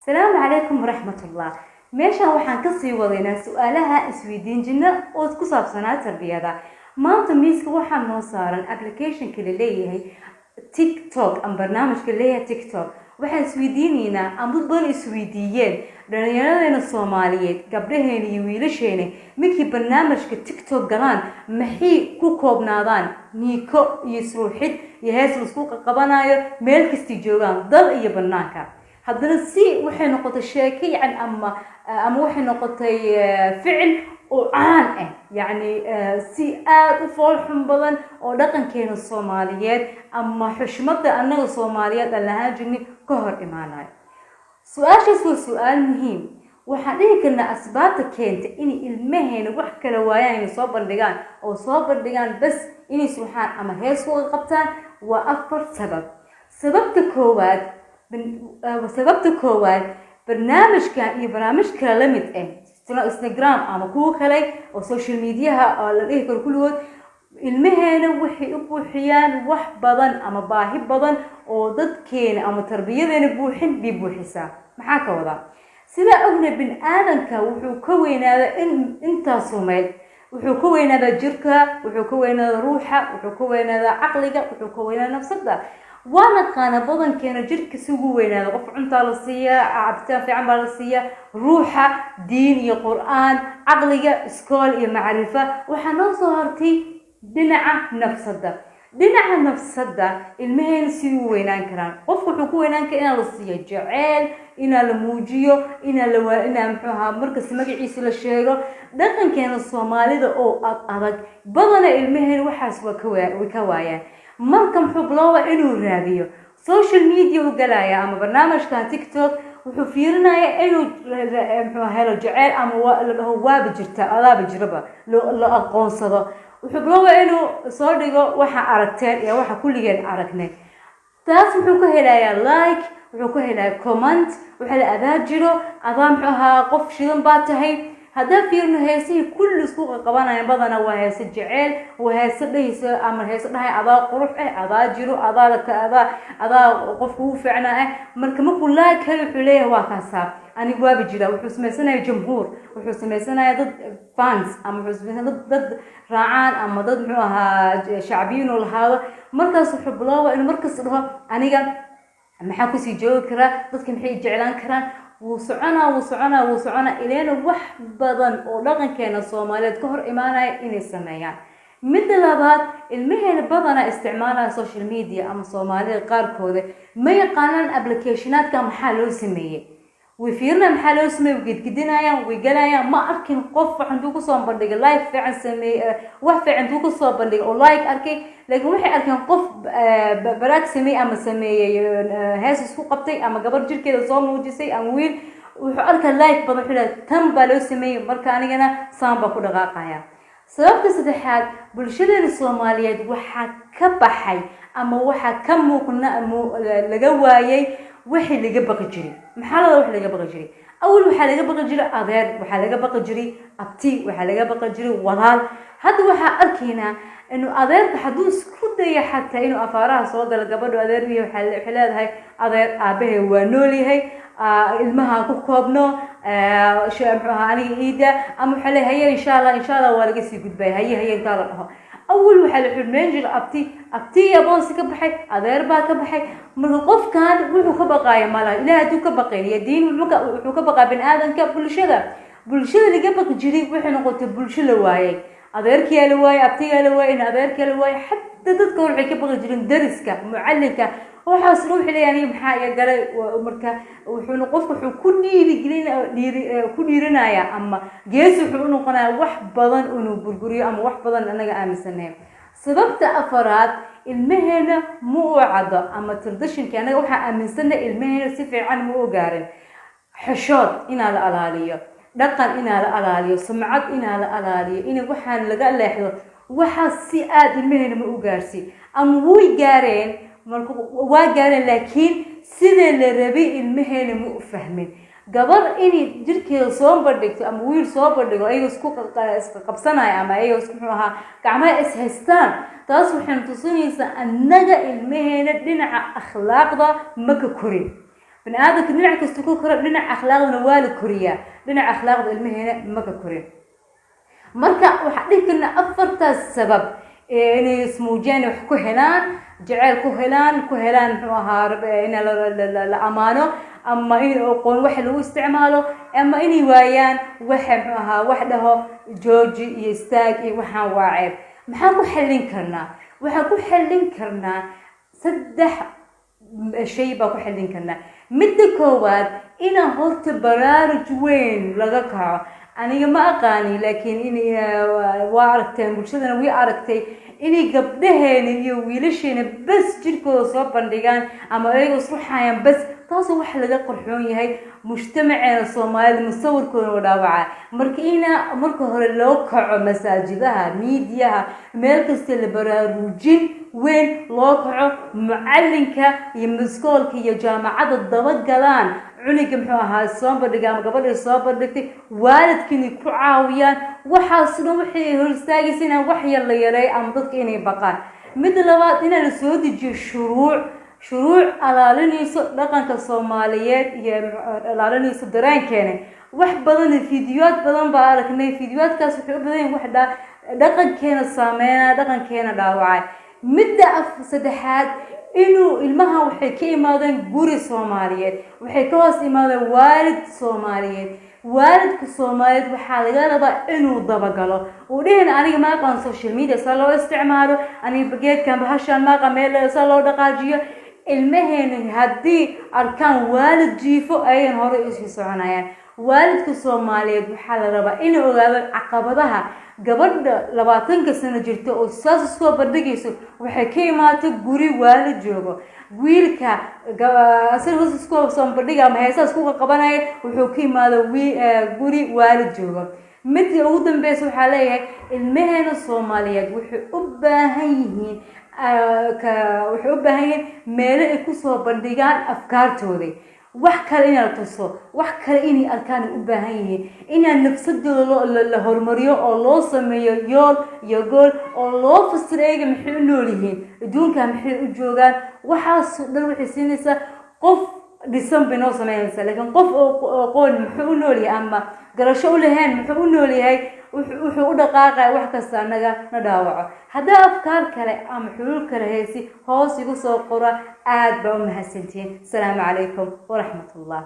السلام عليكم ورحمة الله. meeshan waxaan ka sii wadaynaa su'aalaha isweydiin jirna oo ku saabsanaa tarbiyada. maanta miiska waxaan noo saaran application-ka leeyahay TikTok ama barnaamijka leeyahay TikTok. waxaan isweydiinaynaa ama badan isweydiiyeen dhalinyarada Soomaaliyeed gabdhaheena iyo wiilasheena markii barnaamijka TikTok galaan maxay ku koobnaadaan niiko iyo isruuxid iyo hees la isku qabanayo meel kasta joogaan dal iyo banaanka. haddana si waxay noqotay sheeko yani ama waxay noqotay ficil oo caan ah yani si aad u foolxun badan oo dhaqankeena Soomaaliyeed ama xushmada annaga Soomaaliyeed lahaan jirnay ka hor imaanayo. su'aashaas waa su'aal muhiim. waxaan dhihi karnaa asbaabta keenta in ilmaheena wax kala waayaan inay soo bandhigaan bas inay suuxaan ama hees ku qabtaan waa 4 sabab. sababta koowaad barnaamijkan iyo barnaamij kale la mid ah Instagram ama kuwa kale oo social media la dhihi karo kulligood ilmaheena waxay u buuxiyaan wax badan ama baahi badan oo dadkeena ama tarbiyadeena buuxisaa. maxaa ka wada sida ogna bin aadanka wuxuu ka weynaadaa intaas rumeed wuxuu ka weynaadaa jirka wuxuu ka weynaadaa ruuxa wuxuu ka weynaadaa aqliga wuxuu ka weynaadaa nafsada. وانا قانا بدن كانوا جرك سووا وين هذا قف عنتا للصية عبتان في عمل للصية روحة دين يا قرآن عقلية اسكول يا معرفة وحنوصهرتي دنعة نفس الدا المهن سووا وين كران قف حكوا وين كان للصية جعل إنا لموجيو إنا محوها مركز مجلس للشيرة دقن كان الصومالي ده أو أضج بدن المهن وحاس وكوايا markan wuxuu bilaabay inuu raadiyo social media u galaya ama barnaamijka TikTok wuxuu fiirinayaa inuu helo jacayl ama waaba jirta alaaba jiraba la aqoonsado. wuxuu bilaabay inuu soo dhigo waxa aragteen iyo waxa kulligeen aragnay. taas wuxuu ka helayaa like wuxuu ka helayaa comment wuxuu la adaa jiro adaa qof shidan baa tahay. هذا فيرنا هيسي كل سوق قبانا بدنا وهيس الجعل وهيس ليس أمر هيس ده أذا قروح أذا جرو أذا لك أذا قفه فعنا مركم كل لا كل حليه وكاسب أنا جواب جلا وحسم سنة جمهور وحسم سنة ضد فانس أم حسم سنة ضد رعان أم ضد شعبيين والهذا مركز حب الله وإن مركز ده أنا جا محاكوسي جو كرا ضد كم حي جعلان كرا وصعنا إلينا وح بدن ولغن كان الصوماليات كهر إيمانا إني السمايان. مثل لبعض المهن بدنا استعمالها السوشيال ميديا أما الصوماليات قاركوده ما يقانن أبليكيشنات كمحلو سمية وفيرنا محلو سمية وجدنا يا وجلايا ما أركن قف عندوك صوم بندق لايك فعن سمية وح عندوك صوم بندق أو لايك أركي لكن وحي أركن قف براك سمية أما سمية هاس سوق قبتي أما قبر جل كده صوم وجسي أمويل وأركن لايك بضحلة تم بلو سمية مركاني أنا صام بكون غاقيا. سبب تسدحات بالشدة الصوماليات وح كبحي أما وح كم كنا لجوايي وحي اللي جبق جري محل وحي اللي جبق جري أول وحي اللي جبق جري أذير وحي اللي جبق جري أبتي وحي اللي جبق جري وضال هذا وحي أركينا إنه أذير حدوث كده حتى إنه أفارها صوت الجبل وأذير بيه وحلاد هاي أذير أبيه ونولي هاي المها كوكبنا شامحها أنا إيدا أم حلا هي إن شاء الله ورقسي قد بها هي انتظرها أول وحلا حلمين جل أبتي يا بوس كبحي أذير با كبحي من القف كان وحو كبقايا مالا لا تو كبقي الدين وحو كبقى بن آدم كبلشدة اللي قبق جري وحنا قلت بلشدة واي أذيرك يا لواي أبتي يا لواي إن أذيرك يا لواي حتى تذكر حكي بقى جرين درسك معلمك وحاس روح لي يعني محايا قال ومركا وحنا قف كل يرنا يا أما جيس وحنا قنا وح بدن إنه برجوري أما وح بدن أنا جامس النام. سببت أفراد المهنة مو عضة أما تردش كأنا وح أمن سنة المهنة سفر عن مو جارن حشاد إن على العالية دقن إن على العالية سمعت إن على العالية إن وحن لقى الله يحضر وحسيات المهنة مو جارسي أم وي جارين واجارين لكن سنة لربي المهنة مو فهمين قبل إني جرك صوم بدك أم ويل صوم بدك أيوة سكوك قبصنا أما أيوة سكوكها كعمل إسهستان تصبح تصيني النجا المهنة دين أخلاق ذا مككورين بن آدم كنوع كستكون كره لنا أخلاقنا والد كوريا لنا أخلاق المهنة ما كوريا مركا وحدي كنا أفرت السبب إني اسمه جاني وحكو هلان جعل كهلان هارب إن الأمانة أما إني أقول واحد هو استعماله أما إني ويان وحده جوجي يستاقي وحا واعب محاكو حلين كرنا سدح شيء باكو حلين كرنا مدة كواد إنا هورت برارج وين لغاكا أنا ما أقاني لكن إني وعرفتين بلشدنا ويعرفتي إني قبلهن iyo wiilasheen bas jirkooda soo bandhigaan ama ayagu ruuxayaan bas taas wax laga qorxoon yahay mujtamaceena Soomaaliyeed musawirkooda dhaawaca marka hore loo kaco masaajidaha miidiyaha meel kasta la baraarujin weyn loo kaco mucallinka iyo maskoolka iyo jaamacada daba galaan cuniga muxuu ahaa soo bandhiga ama gabadha soo bandhigtay waalidkii ku caawiyaan waxa sidoo wixii hor istaagaysan wax yar la yaray ama dadka inay baqaan mid labaad in la soo dejiyo shuruuc alaalinayso dhaqanka Soomaaliyeed iyo alaalinayso dareenkeena wax badan fiidiyood badan baa aragnay fiidiyoodkaas wuxuu u badan wax dhaqankeena saameeya dhaqankeena dhaawacay midda saddexaad inuu ilmaha waxay ka imaadeen guri Soomaaliyeed waxay ka hoos imaadeen waalidka Soomaaliyeed waxa laga rabaa inuu dabagalo oo dheen aniga ma aqaan social media sa loo isticmaalo aniga bageedkan bahashan ma qameel sa loo dhaqaajiyo ilmaheena hadii arkaan waalid jiifo ayaan hore isu soconayaan waalidka Soomaaliyeed waxa la rabaa inuu ogaado caqabadaha gabadha 20 sano jirta oo saas soo bandhigayso waxay ka imaatay guri waalid joogo wiilka asaga soo bandhiga ma heesaas ku qabanay wuxuu ka imaaday guri waalid joogo mid ugu dambeeyay waxa leeyahay ilmaheena Soomaaliyeed wuxuu u baahan yihiin meel ay ku soo bandhigaan afkaartooda wax kale in la tuso wax kale in arkaan u baahan yihiin in nafsadooda la hormariyo oo loo sameeyo yool iyo gool oo loo fasreeyo maxay u nool yihiin adduunka maxay u joogaan waxaas dhan waxay siinaysaa qof dhisan binoo sameeyaysa laakiin qof oo qoon muxuu u nool yahay ama garasho u lahayn muxuu u nool yahay wuxuu u dhaqaaqay wax kasta anaga na dhaawaco hadaa afkaar kale ama xulul kale heesi hoos igu soo qora aad baa u mahadsantiin salaamu calaykum wa rahmatullah